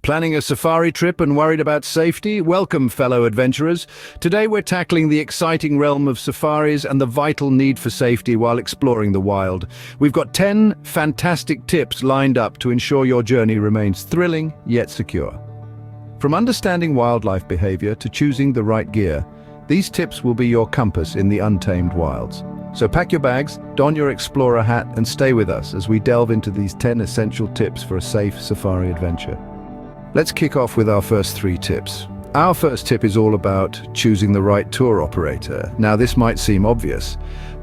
Planning a safari trip and worried about safety? Welcome, fellow adventurers. Today we're tackling the exciting realm of safaris and the vital need for safety while exploring the wild. We've got 10 fantastic tips lined up to ensure your journey remains thrilling yet secure. From understanding wildlife behavior to choosing the right gear, these tips will be your compass in the untamed wilds. So pack your bags, don your explorer hat, and stay with us as we delve into these 10 essential tips for a safe safari adventure. Let's kick off with our first 3 tips. Our first tip is all about choosing the right tour operator. Now, this might seem obvious,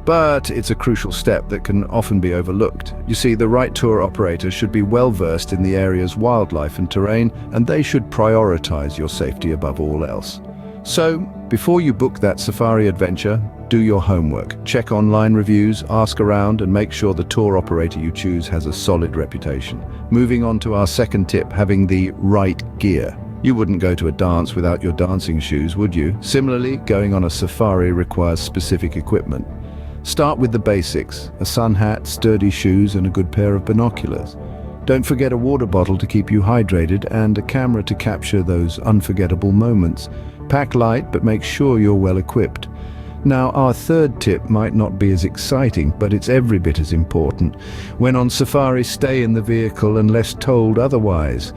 but it's a crucial step that can often be overlooked. You see, the right tour operator should be well versed in the area's wildlife and terrain, and they should prioritize your safety above all else. So, before you book that safari adventure, do your homework. Check online reviews, ask around, and make sure the tour operator you choose has a solid reputation. Moving on to our second tip, having the right gear. You wouldn't go to a dance without your dancing shoes, would you? Similarly, going on a safari requires specific equipment. Start with the basics: a sun hat, sturdy shoes, and a good pair of binoculars. Don't forget a water bottle to keep you hydrated and a camera to capture those unforgettable moments. Pack light, but make sure you're well equipped. Now, our third tip might not be as exciting, but it's every bit as important. When on safari, stay in the vehicle unless told otherwise.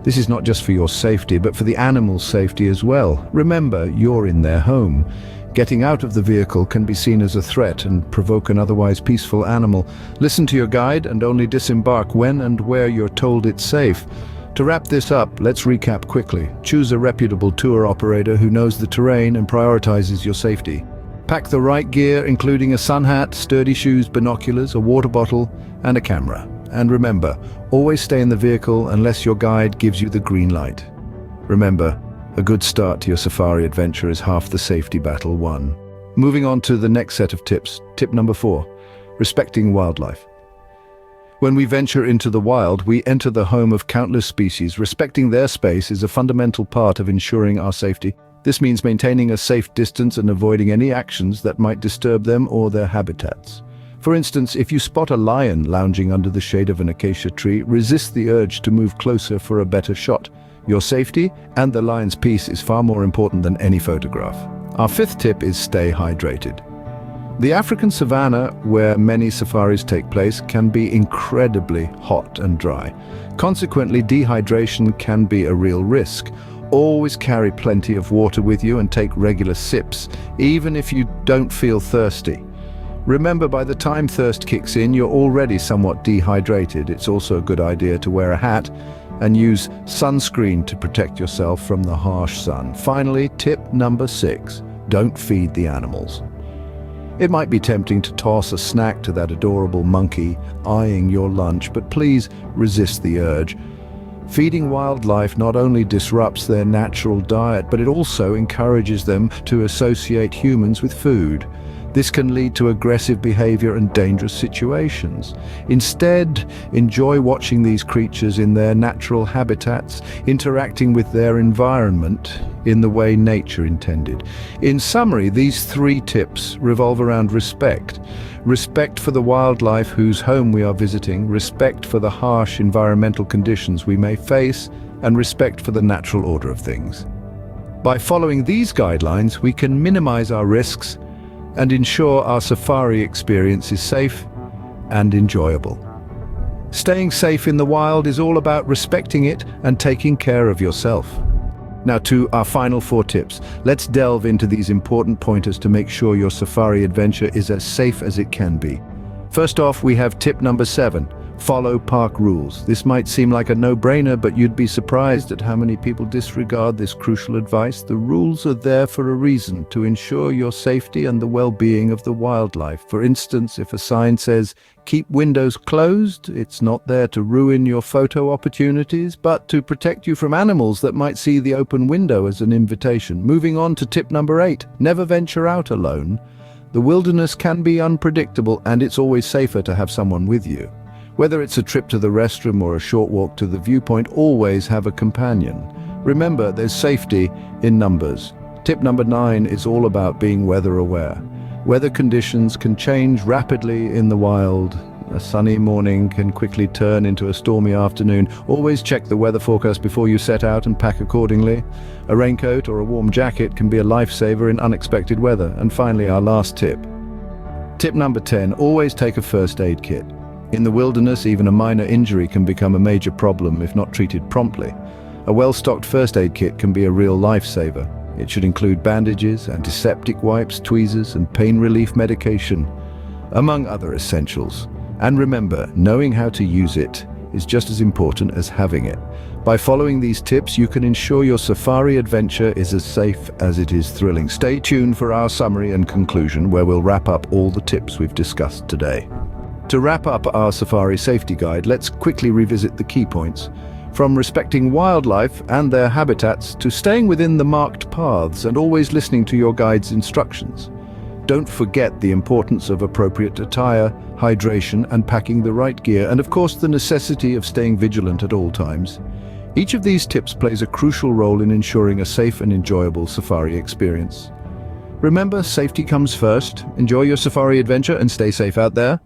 This is not just for your safety, but for the animals' safety as well. Remember, you're in their home. Getting out of the vehicle can be seen as a threat and provoke an otherwise peaceful animal. Listen to your guide and only disembark when and where you're told it's safe. To wrap this up, let's recap quickly. Choose a reputable tour operator who knows the terrain and prioritizes your safety. Pack the right gear, including a sun hat, sturdy shoes, binoculars, a water bottle, and a camera. And remember, always stay in the vehicle unless your guide gives you the green light. Remember, a good start to your safari adventure is half the safety battle won. Moving on to the next set of tips. Tip number 4, respecting wildlife. When we venture into the wild, we enter the home of countless species. Respecting their space is a fundamental part of ensuring our safety. This means maintaining a safe distance and avoiding any actions that might disturb them or their habitats. For instance, if you spot a lion lounging under the shade of an acacia tree, resist the urge to move closer for a better shot. Your safety and the lion's peace is far more important than any photograph. Our fifth tip is stay hydrated. The African savanna, where many safaris take place, can be incredibly hot and dry. Consequently, dehydration can be a real risk. Always carry plenty of water with you and take regular sips, even if you don't feel thirsty. Remember, by the time thirst kicks in, you're already somewhat dehydrated. It's also a good idea to wear a hat and use sunscreen to protect yourself from the harsh sun. Finally, tip number 6, don't feed the animals. It might be tempting to toss a snack to that adorable monkey eyeing your lunch, but please resist the urge. Feeding wildlife not only disrupts their natural diet, but it also encourages them to associate humans with food. This can lead to aggressive behavior and dangerous situations. Instead, enjoy watching these creatures in their natural habitats, interacting with their environment in the way nature intended. In summary, these 3 tips revolve around respect. Respect for the wildlife whose home we are visiting, respect for the harsh environmental conditions we may face, and respect for the natural order of things. By following these guidelines, we can minimize our risks and ensure our safari experience is safe and enjoyable. Staying safe in the wild is all about respecting it and taking care of yourself. Now to our final 4 tips. Let's delve into these important pointers to make sure your safari adventure is as safe as it can be. First off, we have tip number 7. Follow park rules. This might seem like a no-brainer, but you'd be surprised at how many people disregard this crucial advice. The rules are there for a reason, to ensure your safety and the well-being of the wildlife. For instance, if a sign says, "Keep windows closed," it's not there to ruin your photo opportunities, but to protect you from animals that might see the open window as an invitation. Moving on to tip number 8, never venture out alone. The wilderness can be unpredictable, and it's always safer to have someone with you. Whether it's a trip to the restroom or a short walk to the viewpoint, always have a companion. Remember, there's safety in numbers. Tip number 9 is all about being weather aware. Weather conditions can change rapidly in the wild. A sunny morning can quickly turn into a stormy afternoon. Always check the weather forecast before you set out and pack accordingly. A raincoat or a warm jacket can be a lifesaver in unexpected weather. And finally, our last tip. Tip number 10, always take a first aid kit. In the wilderness, even a minor injury can become a major problem if not treated promptly. A well-stocked first aid kit can be a real lifesaver. It should include bandages, antiseptic wipes, tweezers, and pain relief medication, among other essentials. And remember, knowing how to use it is just as important as having it. By following these tips, you can ensure your safari adventure is as safe as it is thrilling. Stay tuned for our summary and conclusion, where we'll wrap up all the tips we've discussed today. To wrap up our safari safety guide, let's quickly revisit the key points. From respecting wildlife and their habitats to staying within the marked paths and always listening to your guide's instructions. Don't forget the importance of appropriate attire, hydration, and packing the right gear, and of course the necessity of staying vigilant at all times. Each of these tips plays a crucial role in ensuring a safe and enjoyable safari experience. Remember, safety comes first. Enjoy your safari adventure and stay safe out there.